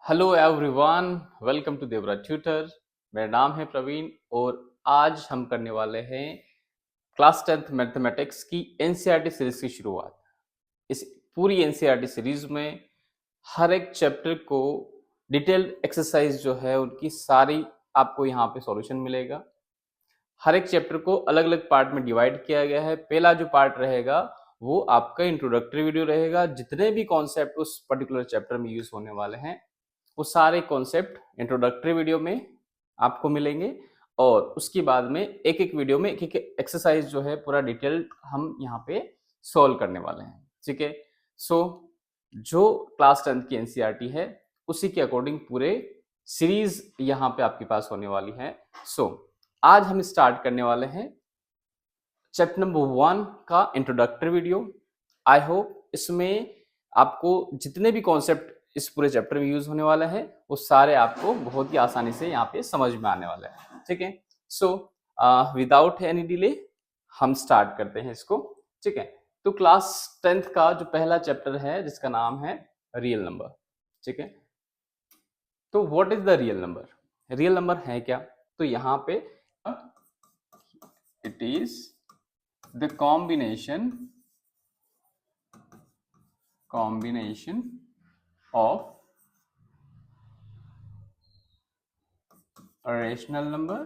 Hello everyone, welcome to Devra tutor. मेरा नाम है प्रवीण और आज हम करने वाले हैं क्लास 10th मैथमेटिक्स की एनसीईआरटी सीरीज की शुरुआत। इस पूरी एनसीईआरटी सीरीज में हर एक चैप्टर को डिटेल्ड एक्सरसाइज जो है उनकी सारी आपको यहाँ पे सॉल्यूशन मिलेगा। हर एक चैप्टर को अलग अलग पार्ट में डिवाइड किया गया है। पहला जो पार्ट रहेगा वो आपका इंट्रोडक्टरी वीडियो रहेगा। जितने भी कॉन्सेप्ट उस पर्टिकुलर चैप्टर में यूज होने वाले हैं वो सारे कॉन्सेप्ट इंट्रोडक्टरी वीडियो में आपको मिलेंगे और उसके बाद में एक एक वीडियो में एक एक एक्सरसाइज जो है पूरा डिटेल्ड हम यहाँ पे सॉल्व करने वाले हैं। ठीक है, सो जो क्लास 10th की एनसीईआरटी है उसी के अकॉर्डिंग पूरे सीरीज यहाँ पे आपके पास होने वाली है। सो आज हम स्टार्ट करने वाले हैं चैप्टर नंबर 1 का इंट्रोडक्टरी वीडियो। आई होप इसमें आपको जितने भी कॉन्सेप्ट इस पूरे चैप्टर में यूज होने वाला है वो सारे आपको बहुत ही आसानी से यहाँ पे समझ में आने वाले हैं। ठीक है, सो विदाउट एनी डिले हम स्टार्ट करते हैं इसको। ठीक है, तो क्लास 10th का जो पहला चैप्टर है जिसका नाम है रियल नंबर। ठीक है, तो what is the real number? Real number है क्या? तो यहाँ पे it is the combination of a rational number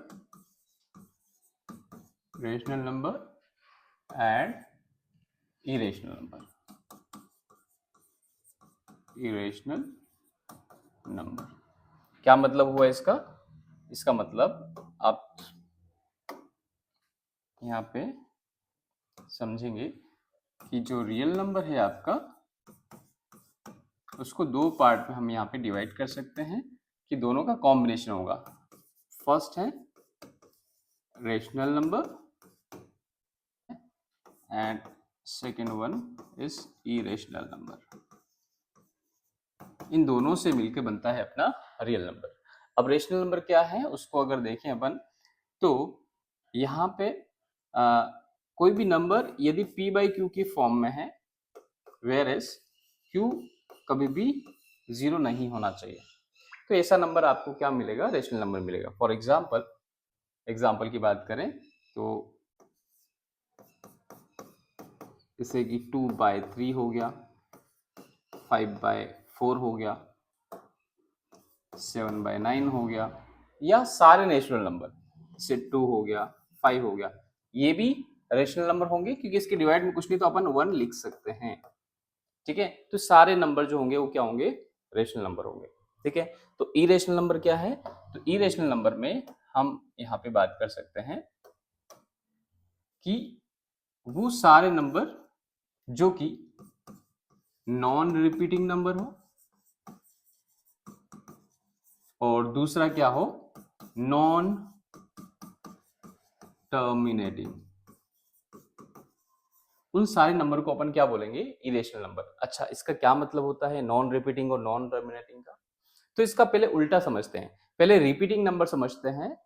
and irrational number। क्या मतलब हुआ इसका? इसका मतलब आप यहाँ पे समझेंगे कि जो रियल नंबर है आपका उसको दो पार्ट में हम यहाँ पे डिवाइड कर सकते हैं कि दोनों का कॉम्बिनेशन होगा। फर्स्ट है rational number and second one is irrational number. इन दोनों से मिलकर बनता है अपना रियल नंबर। अब रेशनल नंबर क्या है उसको अगर देखें अपन तो यहाँ पे कोई भी नंबर यदि p बाई क्यू की फॉर्म में है वेयर एज q कभी भी 0 नहीं होना चाहिए, तो ऐसा नंबर आपको क्या मिलेगा? रेशनल नंबर मिलेगा। फॉर एग्जाम्पल की बात करें तो जैसे कि 2/3 हो गया, 5/4 हो गया, 7/9 हो गया, या सारे नेचुरल नंबर जैसे 2 हो गया, 5 हो गया, ये भी रेशनल नंबर होंगे क्योंकि इसके डिवाइड में कुछ नहीं तो अपन 1 लिख सकते हैं। ठीक है, तो सारे नंबर जो होंगे वो क्या होंगे? रेशनल नंबर होंगे। ठीक है, तो इरेशनल नंबर क्या है? तो इरेशनल नंबर में हम यहाँ पे बात कर सकते हैं कि वो सारे नंबर जो कि नॉन रिपीटिंग नंबर हो और दूसरा क्या हो? Non terminating. उन सारे नंबर को अपन क्या बोलेंगे? Irrational number. अच्छा, इसका क्या मतलब होता है नॉन रिपीटिंग और नॉन टर्मिनेटिंग का? तो इसका पहले उल्टा समझते हैं। पहले रिपीटिंग नंबर समझते हैं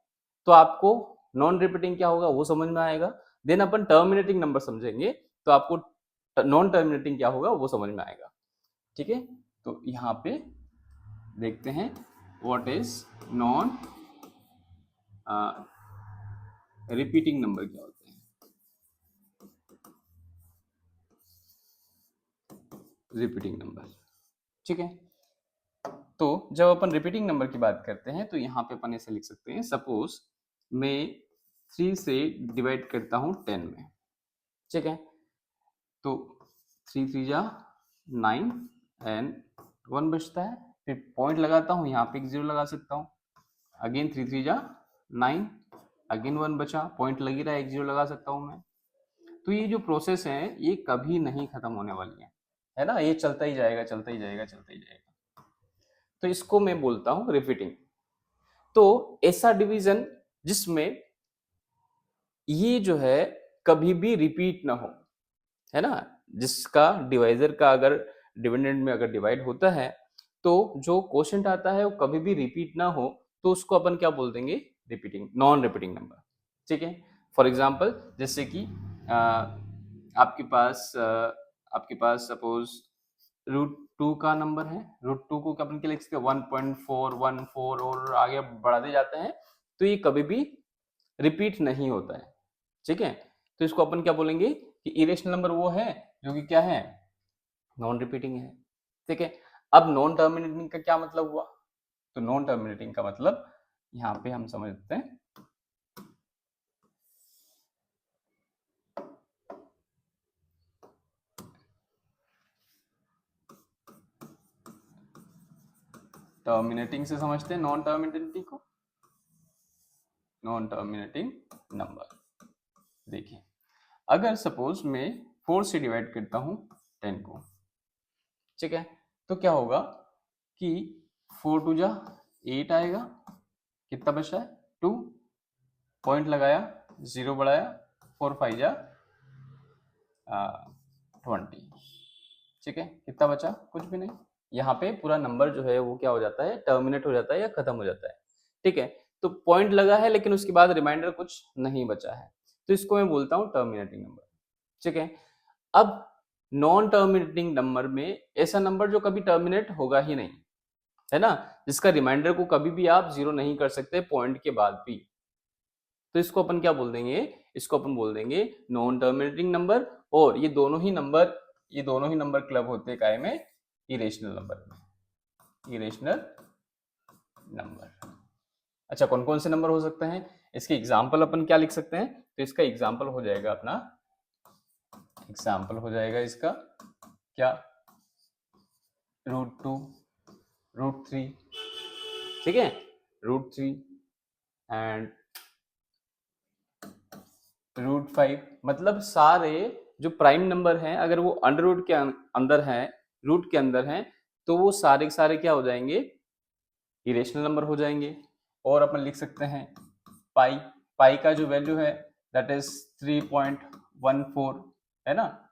तो आपको नॉन रिपीटिंग क्या होगा वो समझ में आएगा। देन अपन टर्मिनेटिंग नंबर समझेंगे तो आपको नॉन टर्मिनेटिंग क्या होगा वो समझ में आएगा। ठीक है, तो यहाँ पे देखते हैं what is non repeating number क्या होते हैं। रिपीटिंग नंबर, ठीक है, तो जब अपन रिपीटिंग नंबर की बात करते हैं तो यहाँ पे अपन ऐसे लिख सकते हैं, सपोज मैं 3 से डिवाइड करता हूँ 10 में। ठीक है, तो 3 3 जा 9 एंड 1 बचता है, फिर पॉइंट लगाता हूँ, यहाँ पे एक 0 लगा सकता हूँ, अगेन 3 3 जा 9, अगेन 1 बचा, पॉइंट लग ही रहा है, एक 0 लगा सकता हूँ मैं। तो ये जो प्रोसेस है ये कभी नहीं खत्म होने वाली है ना, ये चलता ही जाएगा चलता ही जाएगा चलता ही जाएगा। तो इसको मैं बोलता हूँ रिपीटिंग। तो ऐसा डिवीजन जिसमें ये जो है कभी भी रिपीट ना हो, है ना, जिसका डिवाइजर का अगर डिविडेंड में अगर डिवाइड होता है तो जो क्वोशंट आता है वो कभी भी रिपीट ना हो, तो उसको अपन क्या बोल देंगे? Repeating, non repeating number. ठीक है, फॉर एग्जांपल जैसे कि आपके पास सपोज 2 का नंबर है, √2 को अपन क्या लिख सकते हैं 1.414 और आगे बढ़ाते जाते हैं, तो ये कभी भी रिपीट नहीं होता है, ठीक है। तो इसको अपन क्या बोलेंगे कि इरेशनल नंबर वो है जो कि क्या है, नॉन रिपीटिंग है, ठीक है। अब नॉन टर्मिनेटिंग का क्या मतलब हुआ, तो नॉन टर्मिनेटिंग का मतलब यहाँ पे हम समझते हैं टर्मिनेटिंग से समझते हैं नॉन टर्मिनेटिंग को, नॉन टर्मिनेटिंग नंबर। देखिए अगर सपोज मैं 4 से डिवाइड करता हूं 10 को, ठीक है, तो क्या होगा कि 4 2 जा 8 आएगा, कितना बचा है 2, पॉइंट लगाया 0 बढ़ाया 4 5 जा 20, ठीक है, कितना बचा, कुछ भी नहीं। यहाँ पे पूरा नंबर जो है वो क्या हो जाता है, टर्मिनेट हो जाता है या खत्म हो जाता है, ठीक है। तो पॉइंट लगा है लेकिन उसके बाद रिमाइंडर कुछ नहीं बचा है, तो इसको मैं बोलता हूँ टर्मिनेटिंग नंबर, ठीक है। अब नॉन टर्मिनेटिंग नंबर में ऐसा नंबर जो कभी टर्मिनेट होगा ही नहीं, है ना, जिसका रिमाइंडर को कभी भी आप जीरो नहीं कर सकते पॉइंट के बाद भी, तो इसको अपन क्या बोल देंगे, इसको अपन बोल देंगे नॉन टर्मिनेटिंग नंबर। और ये दोनों ही नंबर क्लब होते हैं काय में, इरेशनल नंबर में, इरेशनल नंबर। अच्छा कौन कौन से नंबर हो सकते हैं, इसके एग्जाम्पल अपन क्या लिख सकते हैं, तो इसका एग्जाम्पल हो जाएगा अपना, एग्जाम्पल हो जाएगा इसका क्या, √2, √3, ठीक है, √3 एंड √5। मतलब सारे जो प्राइम नंबर हैं अगर वो अंडर रूट के अंदर है, रूट के अंदर हैं, तो वो सारे के सारे क्या हो जाएंगे, इरेशनल नंबर हो जाएंगे। और अपन लिख सकते हैं पाई, पाई का जो वैल्यू है दैट इज 3.14, है ना,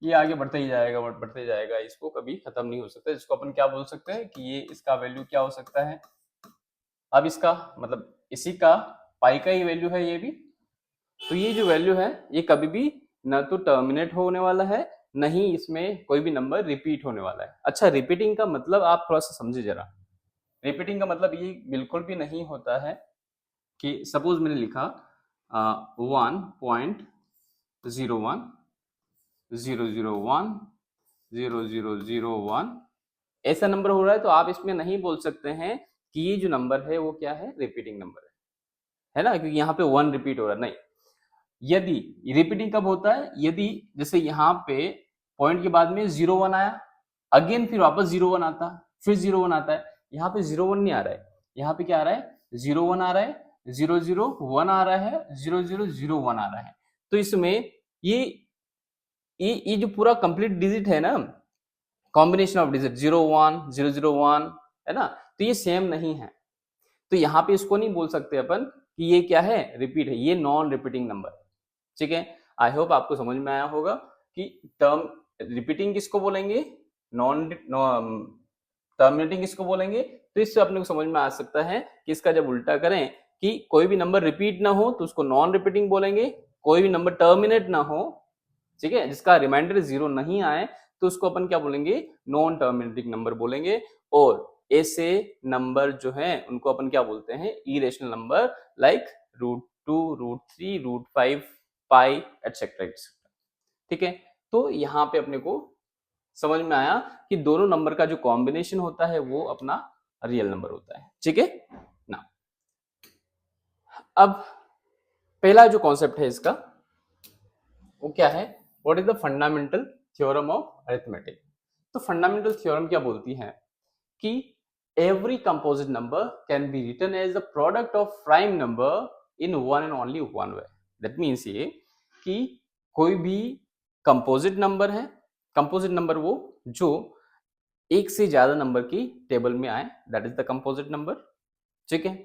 ये आगे बढ़ते ही जाएगा, बढ़ते ही जाएगा, इसको कभी खत्म नहीं हो सकता। इसको अपन क्या बोल सकते हैं कि ये इसका वैल्यू क्या हो सकता है, अब इसका मतलब इसी का पाई का ही वैल्यू है ये भी, तो ये जो वैल्यू है ये कभी भी न तो टर्मिनेट होने वाला है, न ही इसमें कोई भी नंबर रिपीट होने वाला है। अच्छा रिपीटिंग का मतलब आप थोड़ा सा समझे जरा, रिपीटिंग का मतलब ये बिल्कुल भी नहीं होता है कि सपोज मैंने लिखा 1.00100100001, ऐसा नंबर हो रहा है, तो आप इसमें नहीं बोल सकते हैं कि ये जो नंबर है वो क्या है, रिपीटिंग नंबर है ना, क्योंकि यहाँ पे 1 रिपीट हो रहा है, नहीं। यदि रिपीटिंग कब होता है, यदि जैसे यहाँ पे पॉइंट के बाद में 0 1 आया, अगेन फिर वापस 0 1 आता, फिर 0 1 आता है, यहाँ पे 0 1 नहीं आ रहा है, यहाँ पे क्या आ रहा है 0 1 आ रहा है, 0 0 1 आ रहा है, 0 0 0 1 आ रहा है। तो इसमें ये ये जो पूरा कंप्लीट डिजिट है ना, कॉम्बिनेशन ऑफ डिजिट 0 1 0 0 1, है ना, तो ये सेम नहीं है, तो यहाँ पे इसको नहीं बोल सकते अपन कि ये क्या है, रिपीट है, ये नॉन रिपीटिंग नंबर, ठीक है। आई होप आपको समझ में आया होगा कि टर्म रिपीटिंग किसको बोलेंगे, नॉन टर्मिनेटिंग किसको बोलेंगे। तो इससे अपने को समझ में आ सकता है कि इसका जब उल्टा करें कि कोई भी नंबर रिपीट ना हो तो उसको नॉन रिपीटिंग बोलेंगे, कोई भी नंबर टर्मिनेट ना हो, ठीक है, जिसका रिमाइंडर 0 नहीं आए, तो उसको अपन क्या बोलेंगे, नॉन टर्मिनेटिंग नंबर बोलेंगे। और ऐसे नंबर जो हैं उनको अपन क्या बोलते हैं, इरेशनल नंबर, लाइक √2, √3, √5, पाई एटसेट्रा एटसेट्रा, ठीक है। तो यहाँ पे अपने को समझ में आया कि दोनों नंबर का जो कॉम्बिनेशन होता है वो अपना रियल नंबर होता है, ठीक है ना। अब पहला जो कॉन्सेप्ट है इसका वो क्या है, what is the fundamental theorem of arithmetic. तो फंडामेंटल थ्योरम क्या बोलती है कि every composite number can be written as the product of prime number in one and only one way. That means ये कि कोई भी कंपोजिट नंबर है, कंपोजिट नंबर वो जो एक से ज्यादा नंबर की टेबल में आए, that is the composite number, ठीक है।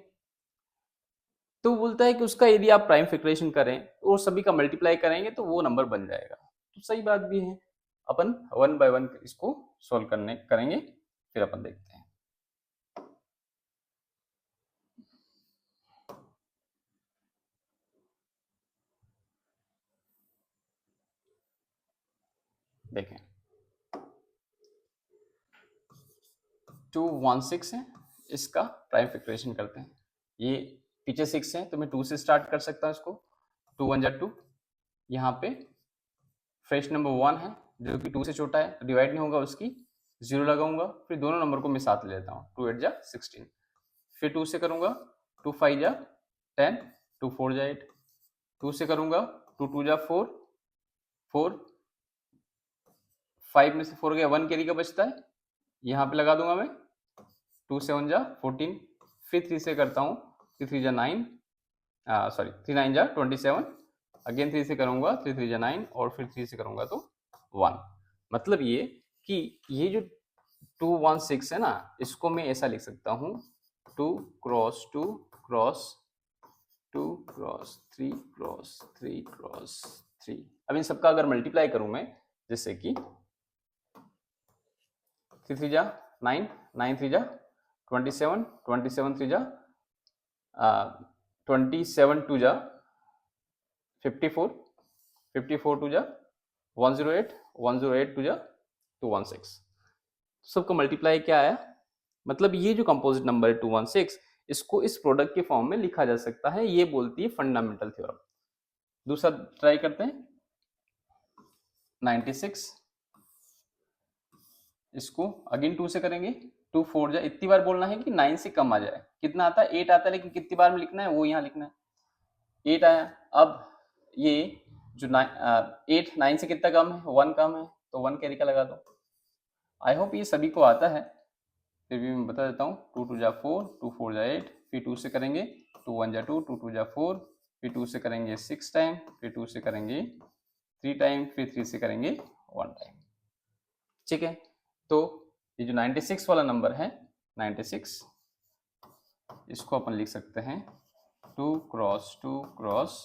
तो बोलता है कि उसका यदि आप प्राइम फैक्टराइजेशन करें और सभी का मल्टीप्लाई करेंगे तो वो नंबर बन जाएगा, तो सही बात भी है। अपन वन बाय वन इसको सॉल्व करने करेंगे, फिर अपन देखते हैं। देखें 216 है, इसका प्राइम फैक्टराइजेशन करते हैं। ये पीछे 6 है तो मैं 2 से स्टार्ट कर सकता हूँ इसको। 2 1 जा 2, यहाँ पे फ्रेश नंबर 1 है जो कि 2 से छोटा है तो डिवाइड नहीं होगा, उसकी 0 लगाऊंगा। फिर दोनों नंबर को मैं साथ ले लेता हूँ। 2 8 जा 16, फिर 2 से करूंगा 2 5 जा 10, 2 4 जा 8, 2 से करूंगा 2 2 जा 4, 4 5 में से 4 गया 1 कैरी का बचता है, यहाँ पे लगा दूंगा मैं। 2 7 जा 14, फिर 3 से करता हूँ, 3 3 जा 9, सॉरी 3 9 जा 27, अगेन 3 से करूंगा, 3 3 जा 9 और फिर 3 से करूंगा तो 1। मतलब ये कि ये जो 216 है ना, इसको मैं ऐसा लिख सकता हूँ 2 cross 2 cross 2 cross 3 cross 3 cross 3। अब इन सबका अगर मल्टीप्लाई करूं मैं, जैसे कि 3 3 जा 9, 9 3 जा 27, 27 3 जा 27 2 जा 54, 54 2 जा 108, 108 2 जा 216। सबका मल्टीप्लाई क्या आया? मतलब ये जो कंपोजिट नंबर है 216, इसको इस प्रोडक्ट के फॉर्म में लिखा जा सकता है। ये बोलती है फंडामेंटल थ्योरम। दूसरा ट्राई करते हैं 96, इसको अगेन 2 से करेंगे। 2 4 जा, इतनी बार बोलना है कि 9 से कम आ जाए। कितना आता है? 8 आता है, लेकिन कितनी बार में लिखना है वो यहाँ लिखना है। 8 आया। अब ये जो 8 9 से कितना कम है? 1 कम है, तो 1 कैरी का लगा दो। आई होप ये सभी को आता है, फिर भी मैं बता देता हूँ। 2 2 जा 4, 2 4 जा 8, फिर 2 से करेंगे 2 1 जा 2, 2 2 जा 4, फिर 2 से करेंगे 6 टाइम, फिर 2 से करेंगे 3 टाइम, फिर 3 से करेंगे 1 टाइम। ठीक है, तो ये जो 96 वाला नंबर है 96, इसको अपन लिख सकते हैं 2 क्रॉस 2 क्रॉस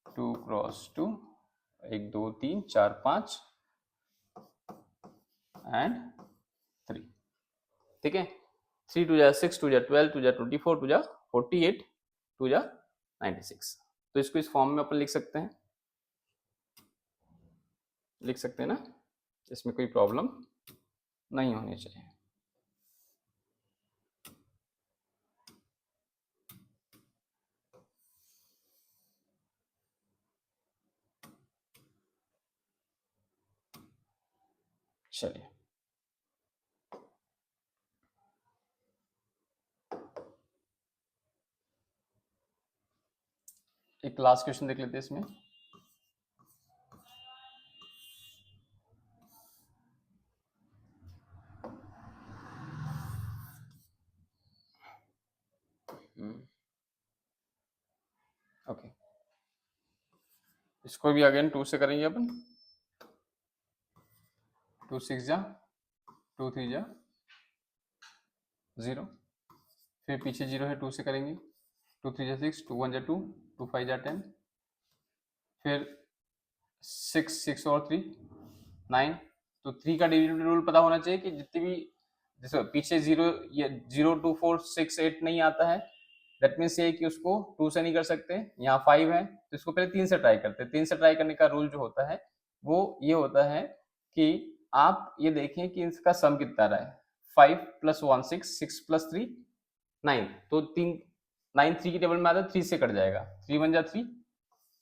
2 क्रॉस 2, 1 2 3 4 5 एंड 3। ठीक है, 3 2 जा 6, 2 जा 12, 2 जा 24, 2 जा 48, 2 जा 96। तो इसको इस फॉर्म में अपन लिख सकते हैं, लिख सकते हैं ना, इसमें कोई प्रॉब्लम नहीं होनी चाहिए। चलिए, एक लास्ट क्वेश्चन देख लेते हैं इसमें। ओके, इसको भी अगेन 2 से करेंगे अपन। 2 6 जा 2 3 जा 0, फिर पीछे 0 है, 2 से करेंगे। 2 3 जा 6, 2 1 जा 2, 2 5 जा 10, फिर 6 6 और 3 9। तो 3 का डिविजिबिलिटी रूल पता होना चाहिए कि जितनी भी, जैसे पीछे 0 या 0 2 4 6 8 नहीं आता है, दैट मीन्स ये कि उसको 2 से नहीं कर सकते। यहाँ 5 है तो इसको पहले 3 से ट्राई करते हैं। 3 से ट्राई करने का रूल जो होता है वो ये होता है कि आप ये देखें कि इसका सम कितना रहा है। 5 + 1 6, 6 + 3 9, तो 3 9 3 की टेबल में आता है, 3 से कट जाएगा। 3 1 जा 3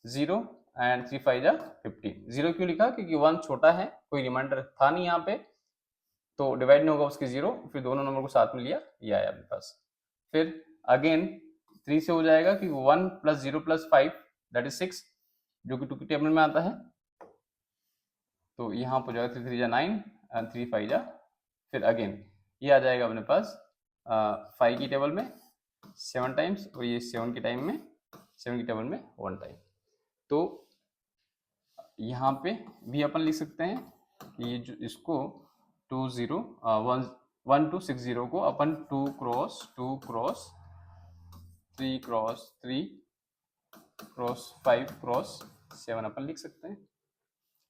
0 एंड 3 5 जा 15। 0 क्यों लिखा? क्योंकि 1 छोटा है, कोई रिमाइंडर था नहीं यहाँ पे, तो डिवाइड नहीं होगा उसके 0। फिर दोनों नंबर को साथ में लिया, ये आया अपने पास। फिर अगेन 3 से हो जाएगा कि 1 + 0 + 5 दैट इज 6, जो कि 2 की टेबल में आता है। तो यहाँ पर जाएगा 3 3 जा 9 एंड 3 5 जा, फिर अगेन ये आ जाएगा अपने पास 5 की टेबल में 7 टाइम्स, और ये 7 की टाइम में 7 की टेबल में 1 टाइम। तो यहाँ पे भी अपन लिख सकते हैं कि ये जो इसको 2 0 1 2 6 0 को अपन 2 cross 2 cross 3 cross 3 cross 5 cross 7 अपन लिख सकते हैं।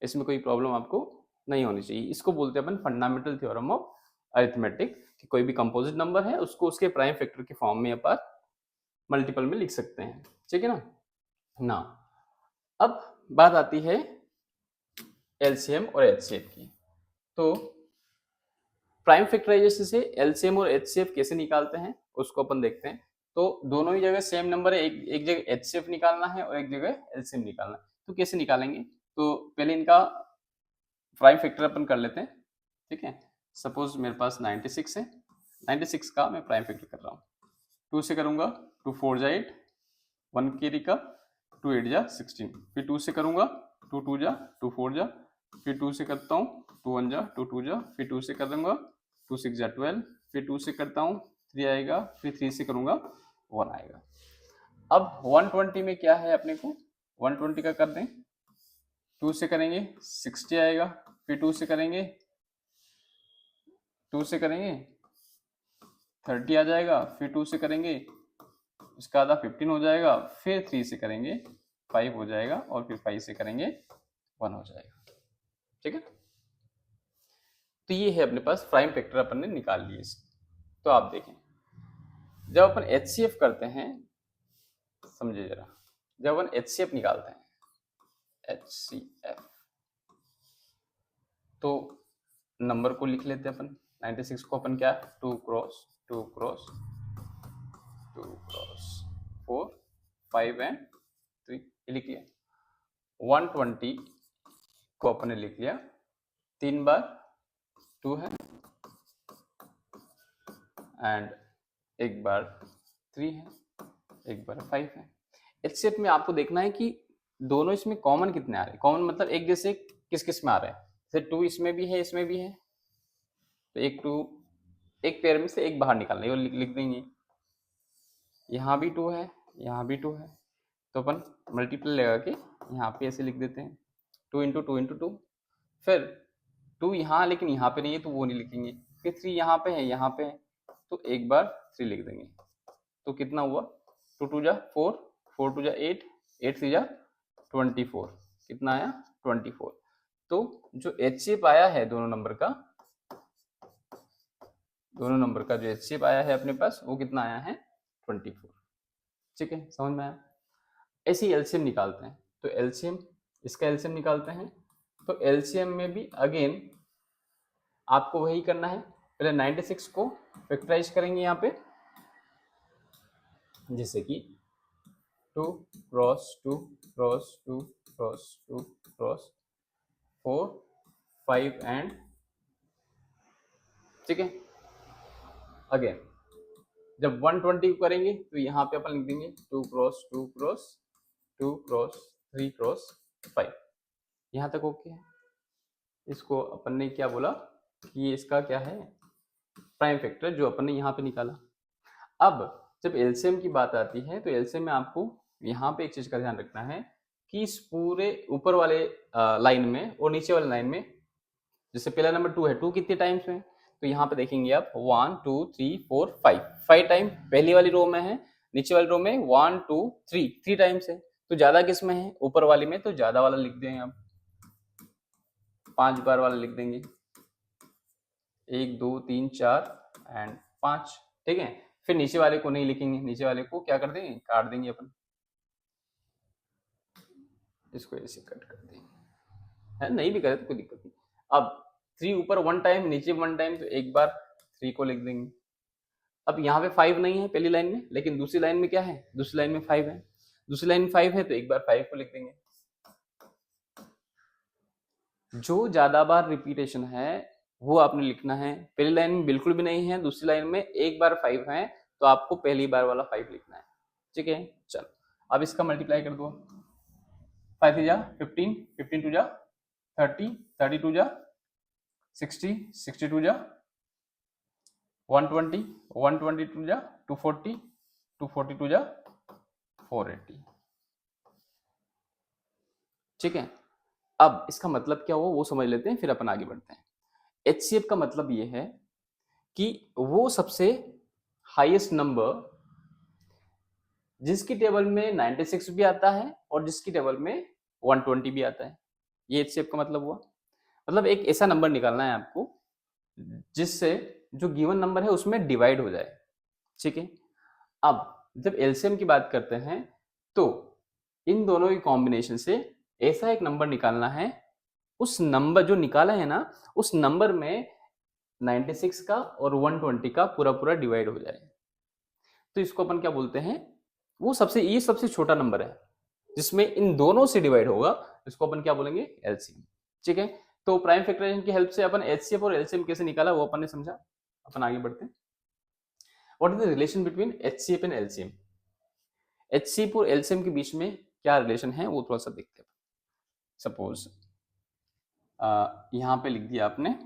इसमें कोई प्रॉब्लम आपको नहीं होनी चाहिए। इसको बोलते हैं अपन फंडामेंटल थ्योरम ऑफ अरिथमेटिक, कि कोई भी कंपोजिट नंबर है उसको उसके प्राइम फैक्टर के फॉर्म में अपन मल्टीपल में लिख सकते हैं। ठीक है ना। अब बात आती है एलसीएम और एचसीएफ की। तो प्राइम फैक्टराइजेशन से एलसीएम और एचसीएफ कैसे निकालते हैं उसको अपन देखते हैं। तो दोनों ही जगह सेम नंबर है, एक जगह एचसीएफ निकालना है और एक जगह एलसीएम निकालना है। तो कैसे निकालेंगे, तो पहले इनका प्राइम फैक्टर अपन कर लेते हैं, ठीक है। सपोज मेरे पास 96 है, 96 का मैं प्राइम फैक्टर कर रहा हूँ। 2 से करूंगा, 2 4 जा 8, 1 कैरी का, 2 8 जा 16, फिर 2 से करूंगा, 2 2 जा 2 4 जा, फिर 2 से करता हूँ, 2 1 जा 2 2 जा, फिर 2 से कर दूंगा, 2 6 जा 12, फिर 2 से करता हूँ 3 आएगा, फिर 3 से करूंगा 1 आएगा। अब 120 में क्या है अपने को, 120 का कर दें, 2 से करेंगे 60 आएगा, फिर 2 से करेंगे 30 आ जाएगा, फिर 2 से करेंगे इसका आधा 15 हो जाएगा, फिर 3 से करेंगे 5 हो जाएगा, और फिर 5 से करेंगे 1 हो जाएगा, ठीक है। तो ये है अपने पास प्राइम फैक्टर अपन ने निकाल लिए इसके। तो आप देखें, जब अपन एचसीएफ करते हैं, समझिए जरा, जब अपन एचसीएफ निकालते हैं, एचसीएफ, तो नंबर को लिख लेते हैं अपन। 96 को अपन क्या, 2 क्रॉस 2 क्रॉस 2 क्रॉस 4 5 एंड 3 लिख लिया। 120 को अपन ने लिख लिया, 3 बार 2 है एंड 1 बार 3 है, 1 बार 5 है। एचसीएफ में आपको देखना है कि दोनों इसमें कॉमन कितने आ रहे हैं। कॉमन मतलब एक जैसे किस किस में आ रहे हैं, जैसे 2 इसमें भी है इसमें भी है, तो एक 2, एक पेयर में से एक बाहर निकालना है, वो लिख देंगे। यहाँ भी 2 है, यहाँ भी 2 है, तो अपन मल्टीप्लाई लगा के यहाँ पे ऐसे लिख देते हैं, 2 इंटू 2 इंटू 2। फिर 2 यहाँ, लेकिन यहाँ पे नहीं है तो वो नहीं लिखेंगे। फिर 3 यहाँ पे है, यहाँ पे है, तो एक बार 3 लिख देंगे। तो कितना हुआ, 2 2 जा 4, 4 2 जा 8, 8 3 जा 24, कितना आया 24। तो जो एचसीएफ आया है दोनों नंबर का जो एचसीएफ आया है अपने पास, वो कितना आया है 24, ठीक है, समझ में आया। ऐसे ही एलसीएम निकालते हैं, तो एलसीएम, इसका एलसीएम निकालते हैं, तो एलसीएम में भी अगेन आपको वही करना है। पहले 96 को फैक्टराइज करेंगे यहाँ पे, जैसे कि 2 cross 2 cross 2 cross 2 cross 4 5 and, ठीक है। अगेन जब 120 को करेंगे तो यहाँ पे अपन लिख देंगे 2 क्रॉस 2 क्रॉस 2 क्रॉस 3 क्रॉस 5। यहाँ तक ओके है। इसको अपन ने क्या बोला कि ये इसका क्या है, प्राइम फैक्टर जो अपन ने यहाँ पे निकाला। अब जब एलसीएम की बात आती है, तो एलसीएम में आपको यहाँ पे एक चीज का ध्यान रखना है कि इस पूरे ऊपर वाले लाइन में और नीचे वाले लाइन में, जैसे पहला नंबर 2 है, 2 कितने टाइम्स में, तो यहाँ पे देखेंगे आप 1 2 3 4 5 टाइम पहली वाली रो में है, नीचे वाली रो में 1 2 3 टाइम्स है। तो ज्यादा किस में है, ऊपर वाली में, तो ज्यादा वाला लिख देंगे आप, 5 बार वाला लिख देंगे, 1 2 3 4 एंड 5, ठीक है। फिर नीचे वाले को नहीं लिखेंगे, नीचे वाले को क्या कर देंगे, काट देंगे अपन, इसको ऐसे कट कर देंगे, है नहीं भी करे तो कोई दिक्कत नहीं। अब 3 ऊपर 1 टाइम, नीचे 1 टाइम, तो एक बार 3 को लिख देंगे। अब यहाँ पे 5 नहीं है पहली लाइन में, लेकिन दूसरी लाइन में क्या है, दूसरी लाइन में 5 है, दूसरी लाइन में 5 है, तो एक बार 5 को लिख देंगे। जो ज्यादा बार रिपीटेशन है वो आपने लिखना है। पहली लाइन में बिल्कुल भी नहीं है, दूसरी लाइन में एक बार 5 है, तो आपको पहली बार वाला 5 लिखना है, ठीक है। चलो अब इसका मल्टीप्लाई कर दो, 5 3 जा 15, 15 2 जा 30, 32 जा 60, 62 जा 120, 122 जा 240, 242 जा 480, ठीक है। अब इसका मतलब क्या हुआ वो समझ लेते हैं, फिर अपन आगे बढ़ते हैं। एचसीएफ का मतलब ये है कि वो सबसे हाईएस्ट नंबर जिसकी टेबल में 96 भी आता है और जिसकी टेबल में 120 भी आता है, ये एचसीएफ का मतलब हुआ। मतलब एक ऐसा नंबर निकालना है आपको जिससे जो गिवन नंबर है उसमें डिवाइड हो जाए, ठीक है। अब जब एलसीएम की बात करते हैं, तो इन दोनों की कॉम्बिनेशन से ऐसा एक नंबर निकालना है, उस नंबर जो निकाला है ना, उस नंबर में 96 का और 120 का पूरा पूरा डिवाइड हो जाए तो इसको अपन क्या बोलते हैं, ये सबसे छोटा नंबर है जिसमें इन दोनों से डिवाइड होगा, इसको अपन क्या बोलेंगे, एलसीएम। ठीक है, तो प्राइम फैक्टराइजेशन की हेल्प से अपन एचसीएफ और एलसीएम कैसे निकाला वो अपन ने समझा। अपन आगे बढ़ते हैं। What is the relation between HCF and LCM? HCF और एलसीएम के बीच में क्या रिलेशन है वो थोड़ा सा देखते हैं। सपोज यहां पे लिख दिया आपने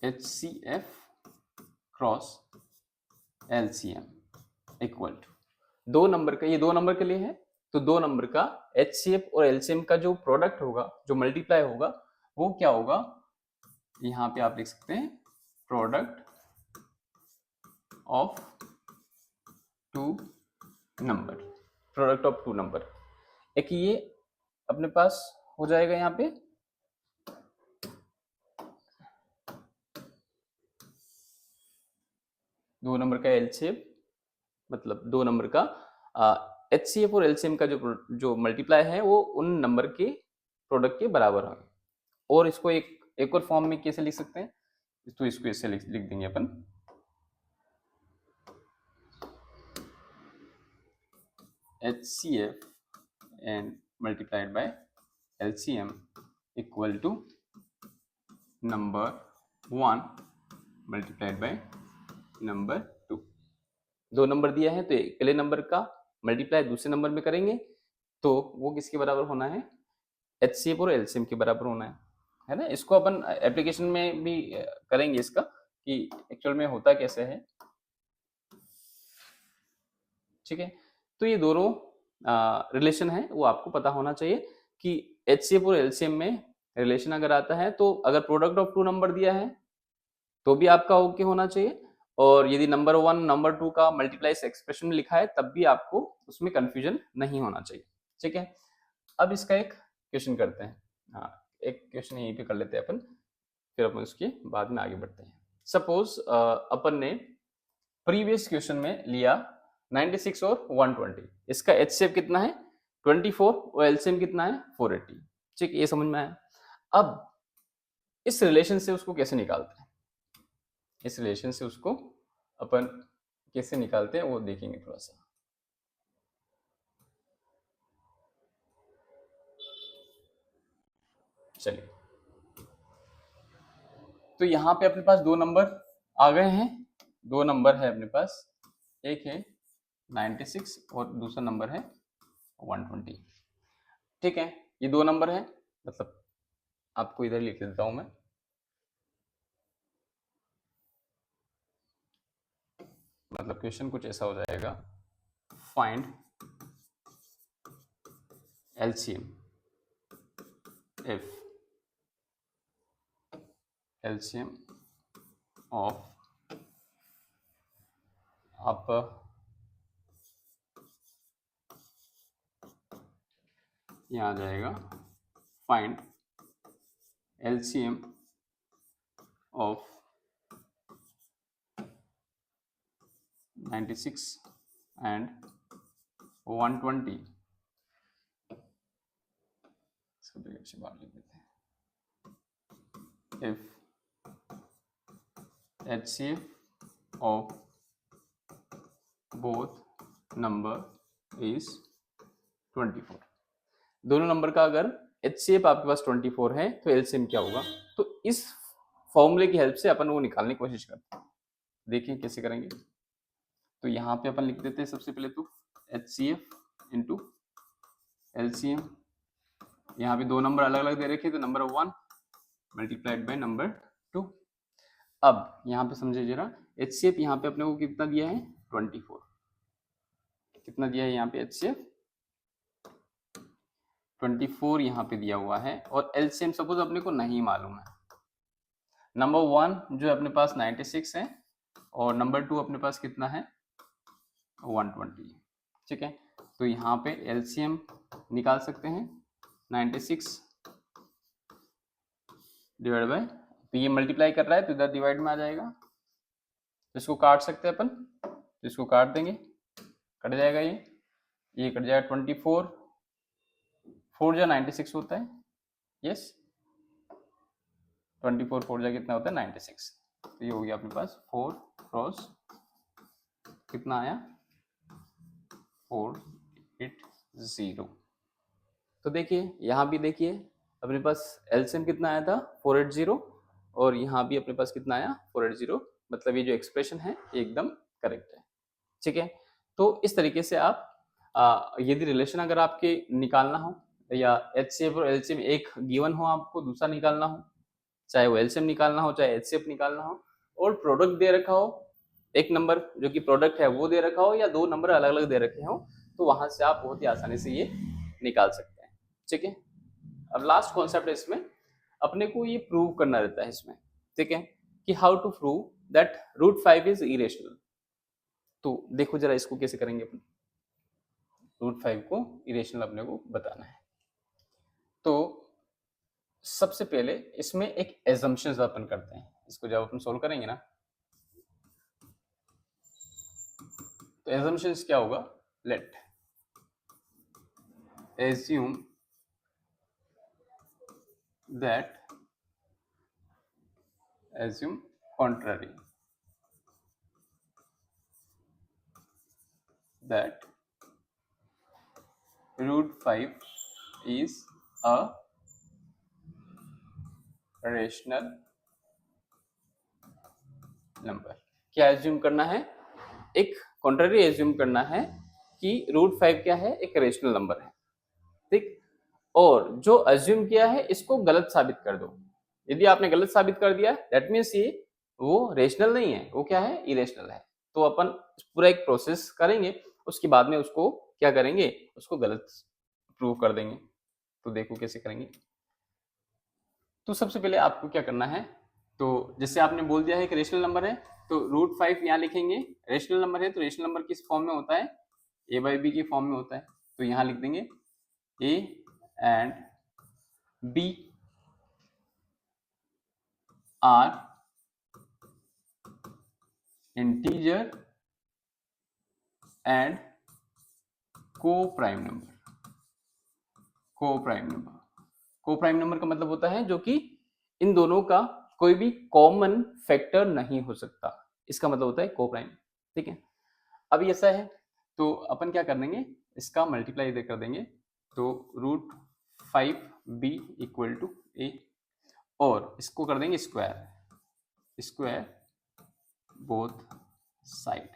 HCF cross LCM equal to दो नंबर का, ये दो नंबर के लिए है तो दो नंबर का HCF और LCM का जो प्रोडक्ट होगा, जो मल्टीप्लाई होगा, वो क्या होगा, यहां पे आप लिख सकते हैं product of two number, product of two number. एक ये अपने पास हो जाएगा यहां पे दो नंबर का एलसीएम, मतलब दो नंबर का एचसीएफ और एलसीएम का जो मल्टीप्लाई है वो उन नंबर के प्रोडक्ट के बराबर है। और इसको एक और फॉर्म में कैसे लिख सकते हैं, तो इसको ऐसे लिख देंगे अपन HCF and multiplied by LCM equal to number 1 multiplied by number 2। दो नंबर दिया है तो पहले नंबर का मल्टीप्लाई दूसरे नंबर में करेंगे तो वो किसके बराबर होना है, HCF और LCM के बराबर होना है ना। इसको अपन एप्लीकेशन में भी करेंगे इसका कि एक्चुअल में होता कैसे है। ठीक है, तो ये दोनों रिलेशन है वो आपको पता होना चाहिए कि HCF और LCM में रिलेशन अगर आता है तो अगर प्रोडक्ट ऑफ टू नंबर दिया है तो भी आपका ओके होना चाहिए, और यदि नंबर 1 नंबर 2 का मल्टीप्लाई इस एक्सप्रेशन में लिखा है तब भी आपको उसमें कंफ्यूजन नहीं होना चाहिए। ठीक है, अब इसका एक क्वेश्चन करते हैं। हाँ, एक क्वेश्चन यहीं पे कर लेते हैं अपन, फिर अपन उसके बाद में आगे बढ़ते हैं। सपोज अपन ने प्रीवियस क्वेश्चन में लिया 96 और 120, इसका HCF कितना है 24 और LCM कितना है 480। ठीक, ये समझ में आया। अब इस रिलेशन से उसको कैसे निकालते हैं, इस रिलेशन से उसको अपन कैसे निकालते हैं वो देखेंगे थोड़ा सा। चलिए, तो यहाँ पे अपने पास दो नंबर आ गए हैं, दो नंबर है अपने पास, एक है 96 और दूसरा नंबर है 120। ठीक है, ये दो नंबर है, मतलब आपको इधर लिख देता हूं मैं, मतलब क्वेश्चन कुछ ऐसा हो जाएगा, find LCM if LCM of, आप यहाँ आ जाएगा फाइंड LCM of 96 and 120। इसको भी अच्छी बात लिख देते हैं, if HCF of both number is 24। दोनों नंबर का अगर HCF आपके पास 24 है तो LCM क्या होगा, तो इस फॉर्मूले की हेल्प से अपन वो निकालने की कोशिश करते हैं। देखिए कैसे करेंगे, तो यहाँ पे अपन लिख देते हैं सबसे पहले तो HCF इंटू LCM। यहाँ पे दो नंबर अलग अलग दे रखे तो नंबर 1 मल्टीप्लाइड बाय नंबर 2। अब यहाँ पे समझिए जरा, HCF यहाँ पे अपने को कितना दिया है 24, कितना दिया है यहाँ पे HCF 24 यहाँ पे दिया हुआ है, और LCM सपोज अपने को नहीं मालूम है। नंबर 1 जो अपने पास 96 है और नंबर 2 अपने पास कितना है 120। ठीक है, तो यहाँ पे LCM निकाल सकते हैं 96 डिवाइड बाय, तो ये मल्टीप्लाई कर रहा है तो इधर डिवाइड में आ जाएगा, इसको काट सकते हैं अपन, तो इसको काट देंगे, कट जाएगा ये कट जाएगा 24, 4 जा 96 होता है, यस 24 4 जा कितना होता है 96। तो ये हो गया अपने पास 4 क्रॉस कितना आया 480। तो देखिए यहाँ भी देखिए अपने पास एलसीएम कितना आया था 480 और यहाँ भी अपने पास कितना आया 480। मतलब ये जो एक्सप्रेशन है ये एकदम करेक्ट है। ठीक है, तो इस तरीके से आप यदि रिलेशन अगर आपके निकालना हो या एचसीएफ और एलसीएम एक गिवन हो, आपको दूसरा निकालना हो, चाहे वो एलसीएम निकालना हो चाहे एचसीएफ निकालना हो, और प्रोडक्ट दे रखा हो, एक नंबर जो कि प्रोडक्ट है वो दे रखा हो या दो नंबर अलग अलग दे रखे हो, तो वहां से आप बहुत ही आसानी से ये निकाल सकते हैं। ठीक है, अब लास्ट कॉन्सेप्ट है इसमें, अपने को ये प्रूव करना रहता है इसमें। ठीक है, कि how to prove that √5 is irrational. तो देखो जरा इसको कैसे करेंगे अपन, √5 को इरेशनल अपने को बताना है। तो सबसे पहले इसमें एक एजम्पशंस अपन करते हैं, इसको जब अपन सोल्व करेंगे ना, तो एजम्पशंस क्या होगा, late assume that assume contrary that √5 is a rational number। क्या एज्यूम करना है, एक कॉन्ट्ररी एज्यूम करना है कि √5 क्या है, एक रेशनल नंबर है। ठीक, और जो एज्यूम किया है इसको गलत साबित कर दो। यदि आपने गलत साबित कर दिया दैट मीन्स ये वो रेशनल नहीं है, वो क्या है, इरेशनल है। तो अपन पूरा एक प्रोसेस करेंगे, उसके बाद में उसको क्या करेंगे, उसको गलत प्रूव कर देंगे। तो देखो कैसे करेंगे। तो सबसे पहले आपको क्या करना है, तो जैसे आपने बोल दिया है कि रेशनल नंबर है, तो √5 यहाँ लिखेंगे। रेशनल नंबर है तो रेशनल नंबर किस फॉर्म में होता है, a/b की फॉर्म में होता है। तो यहाँ लिख देंगे a and b are integer and co-prime number। co-prime number, co-prime number का मतलब होता है जो कि इन दोनों का कोई भी कॉमन फैक्टर नहीं हो सकता, इसका मतलब होता है को-प्राइम। ठीक है, अभी ऐसा है तो अपन क्या कर देंगे, इसका मल्टीप्लाई कर देंगे। तो √5b इक्वल टू a, और इसको कर देंगे स्क्वायर, स्क्वायर बोथ साइड।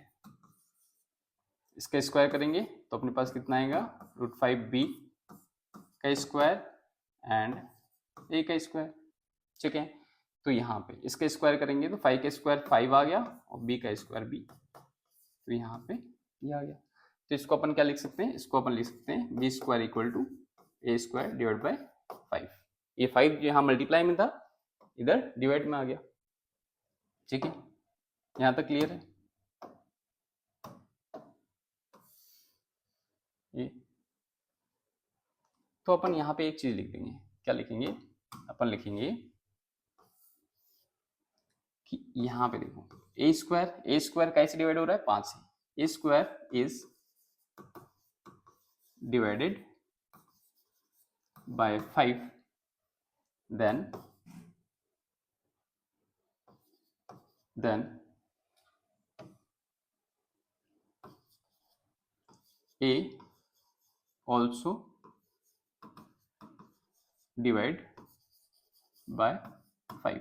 इसका स्क्वायर करेंगे तो अपने पास कितना आएगा, √5b का स्क्वायर एंड a का स्क्वायर। ठीक है, तो यहाँ पे इसका स्क्वायर करेंगे तो 5 का स्क्वायर 5 आ गया और b का स्क्वायर b, तो यहाँ पे ये आ गया। तो इसको अपन क्या लिख सकते हैं, इसको अपन लिख सकते हैं b square equal to a square divide by 5। ये 5 यहाँ मल्टीप्लाई में था, इधर डिवाइड में आ गया। ठीक है, यहाँ तक क्लियर है ये। तो अपन यहाँ पे एक चीज लिख देंगे, क्या लिखेंगे, अपन लिखेंगे कि यहाँ पे देखो a स्क्वायर कैसे डिवाइड हो रहा है, 5 से। a square is divided by 5, then a also divide by 5।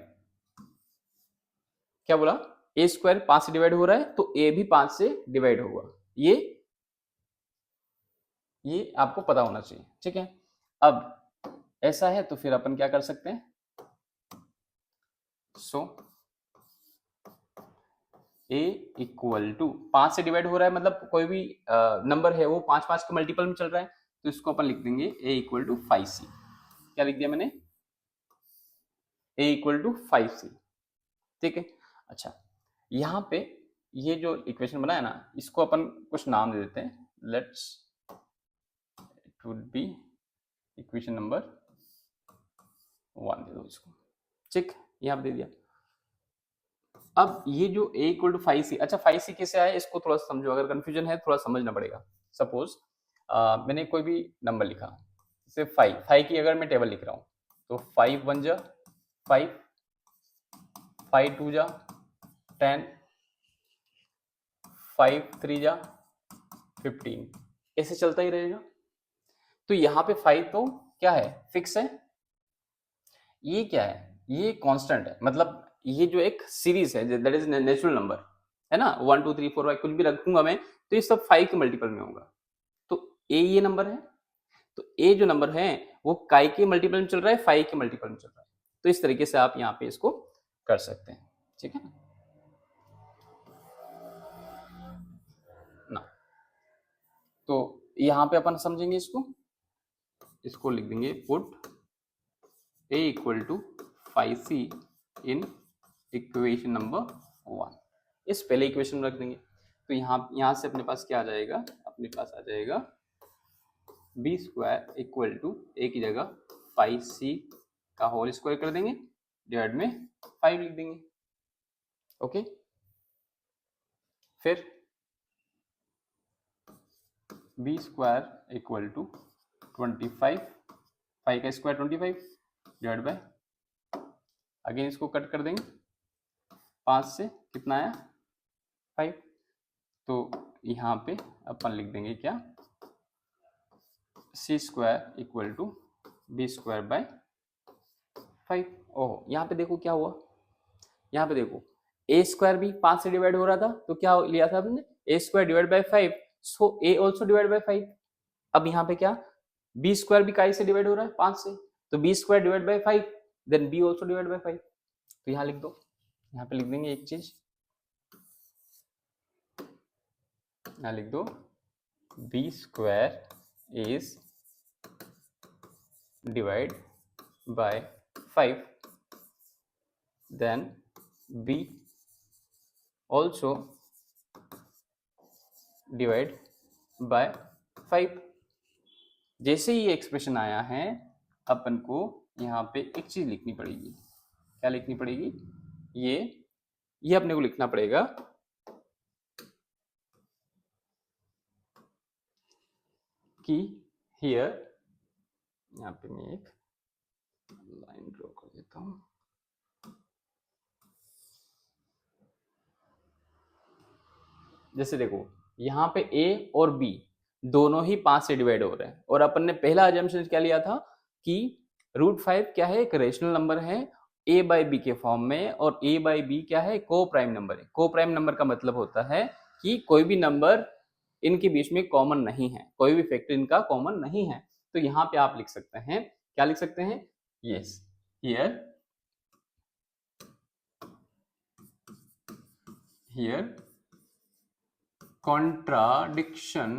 क्या बोला, a स्क्वायर 5 से डिवाइड हो रहा है तो a भी 5 से डिवाइड होगा, ये आपको पता होना चाहिए। ठीक है, अब ऐसा है तो फिर अपन क्या कर सकते हैं, सो a इक्वल टू 5 से डिवाइड हो रहा है, मतलब कोई भी नंबर है वो 5 5 के मल्टीपल में चल रहा है, तो इसको अपन लिख देंगे a इक्वल टू 5c। क्या लिख दिया मैंने, a इक्वल टू 5c। ठीक है, अच्छा यहाँ पे ये जो इक्वेशन बना है ना, इसको अपन कुछ नाम दे देते हैं। Let's it would be equation number 1 दे दो इसको। ठीक, यहाँ पे दे दिया। अब ये जो a इक्वल टू 5c, अच्छा 5c कैसे आया इसको थोड़ा समझो, अगर कंफ्यूजन है थोड़ा समझना पड़ेगा। सपोज मैंने कोई भी नंबर लिखा, जैसे 5 की अगर मैं टेबल लिख रहा हूँ, तो 5 1 जा 5, 5 2 जा 10, 5 3 जा 15, ऐसे चलता ही रहेगा। तो यहाँ पे 5 तो क्या है, फिक्स है। ये क्या है, ये कांस्टेंट है, मतलब ये जो एक सीरीज है दैट इज नेचुरल नंबर है ना, 1 2 3 4 5 कुछ भी रखूंगा मैं तो ये सब 5 के मल्टीपल में होगा। तो ए ये नंबर है, तो ए जो नंबर है वो काई के मल्टीपल में चल रहा है, 5 के मल्टीपल में चल रहा है। तो इस तरीके से आप यहाँ पे इसको कर सकते हैं, ठीक है ना। तो यहाँ पे अपन समझेंगे इसको लिख देंगे put a equal to 5c in equation number 1, इस पहले इक्वेशन में रख देंगे। तो यहाँ से अपने पास क्या आ जाएगा, अपने पास आ जाएगा बी स्क्वायर इक्वल टू ए की जगह 5c का होल स्क्वायर कर देंगे डिवाइड में 5 लिख देंगे। ओके, फिर बी स्क्वायर इक्वल टू 25, 5 का स्क्वायर 25 डिवाइड बाय, अगेन इसको कट कर देंगे 5 से, कितना आया 5। तो यहाँ पे अपन लिख देंगे क्या, C square equal to B square by 5। Oh, यहाँ पे देखो क्या हुआ, यहाँ पे देखो ए स्क्वायर भी 5 से डिवाइड हो रहा था, तो क्या लिया था आपने, A square divide by 5, so A also divide by 5। अब यहाँ पे क्या, बी स्क्वायर भी काई से डिवाइड हो रहा है 5 से, तो b square divide by 5, then b also divide by 5। तो यहाँ लिख दो, यहाँ पे लिख देंगे एक चीज, यहाँ लिख दो b square is divide by 5, then b also divide by 5। जैसे ही ये एक्सप्रेशन आया है अपन को यहाँ पे एक चीज लिखनी पड़ेगी, क्या लिखनी पड़ेगी, ये अपने को लिखना पड़ेगा कि हियर, यहाँ पे मैं एक लाइन ड्रॉ कर देता हूं, जैसे देखो यहाँ पे ए और बी दोनों ही 5 से डिवाइड हो रहे हैं, और अपन ने पहला अजम्पशन क्या लिया था कि √5 क्या है, एक रेशनल नंबर है ए बाई बी के फॉर्म में, और ए बाई बी क्या है, को प्राइम नंबर है। को प्राइम नंबर का मतलब होता है कि कोई भी नंबर इनके बीच में कॉमन नहीं है, कोई भी फैक्टर इनका कॉमन नहीं है। तो यहाँ पे आप लिख सकते हैं, क्या लिख सकते हैं, yes here contradiction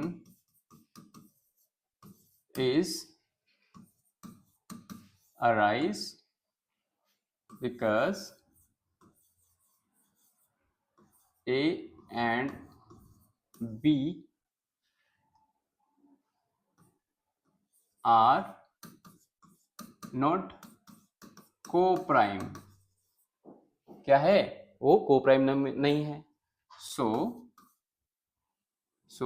is arise because A and B are not co-prime, क्या है, वो co-prime नहीं है। so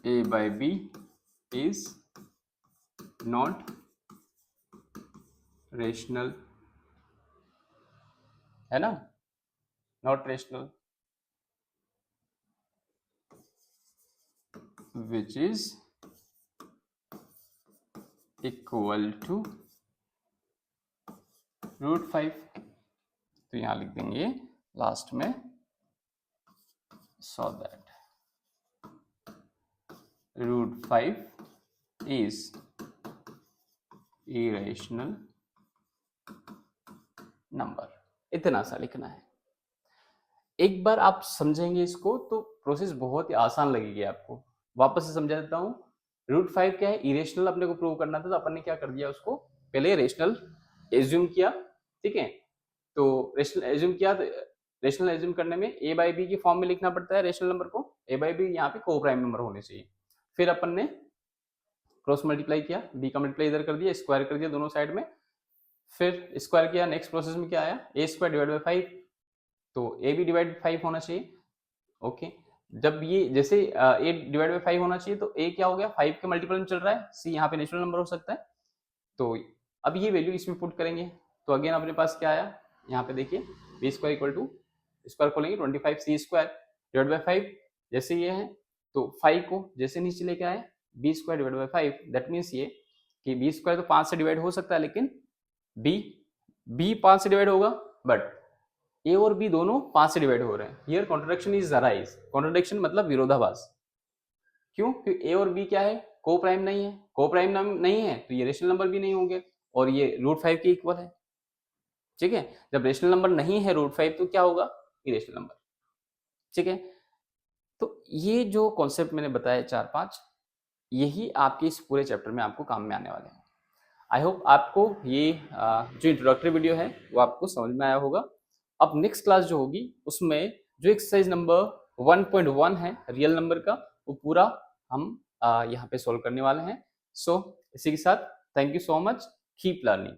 A by B is not rational, है ना, not rational, which is equal to √5। तो यहां लिख देंगे लास्ट में, so that √5 is irrational number। इतना सा लिखना है। एक बार आप समझेंगे इसको तो प्रोसेस बहुत ही आसान लगेगी आपको। वापस से समझा देता हूँ, √5 क्या है, इरेशनल अपने को प्रूव करना था, तो अपन ने क्या कर दिया, उसको पहले रेशनल एज्यूम किया, ठीक है। तो रेशनल एज्यूम किया, तो रेशनल एज्यूम करने में ए बाई बी की फॉर्म में लिखना पड़ता है रेशनल नंबर को, ए बाई बी यहाँ पे को प्राइम नंबर होने चाहिए। फिर अपन ने क्रॉस मल्टीप्लाई किया, बी का मल्टीप्लाई इधर कर दिया, स्क्वायर कर दिया दोनों साइड में, फिर स्क्वायर किया, नेक्स्ट प्रोसेस में क्या आया, ए स्क्वायर डिवाइड बाई 5, तो ए भी डिवाइड 5 होना चाहिए, ओके। जब ये जैसे a डिवाइड बाई 5 होना चाहिए, तो a क्या हो गया, 5 के मल्टीपल में चल रहा है, c यहाँ पे नेचुरल नंबर हो सकता है। तो अब ये वैल्यू इसमें पुट करेंगे, तो अगेन अपने पास क्या आया, यहाँ पे देखिए b square equal to, square खोलेंगे 25 c² डिवाइड बाई 5, जैसे ये है तो 5 को जैसे नीचे लेके आए b square divide by 5, that means ये कि बी स्क्वायर तो 5 से डिवाइड हो सकता है, लेकिन बी 5 से डिवाइड होगा, बट ए और बी दोनों 5 से डिवाइड हो रहे हैं। Here contradiction is arise, contradiction मतलब विरोधाभास। क्यों? क्योंकि ए और बी क्या है, को प्राइम नहीं है, को प्राइम नहीं है तो ये रेशनल नंबर भी नहीं होंगे, और ये √5 के इक्वल है। ठीक है, जब रेशनल नंबर नहीं है √5 तो क्या होगा, इरेशनल नंबर। ठीक है, तो ये जो कॉन्सेप्ट मैंने बताया 4-5, यही आपके इस पूरे चैप्टर में आपको काम में आने वाले हैं। आई होप आपको ये जो इंट्रोडक्टरी वीडियो है वो आपको समझ में आया होगा। अब नेक्स्ट क्लास जो होगी उसमें जो एक्सरसाइज नंबर 1.1 है रियल नंबर का, वो पूरा हम यहाँ पे सोल्व करने वाले हैं। सो इसी के साथ thank you so much, keep learning.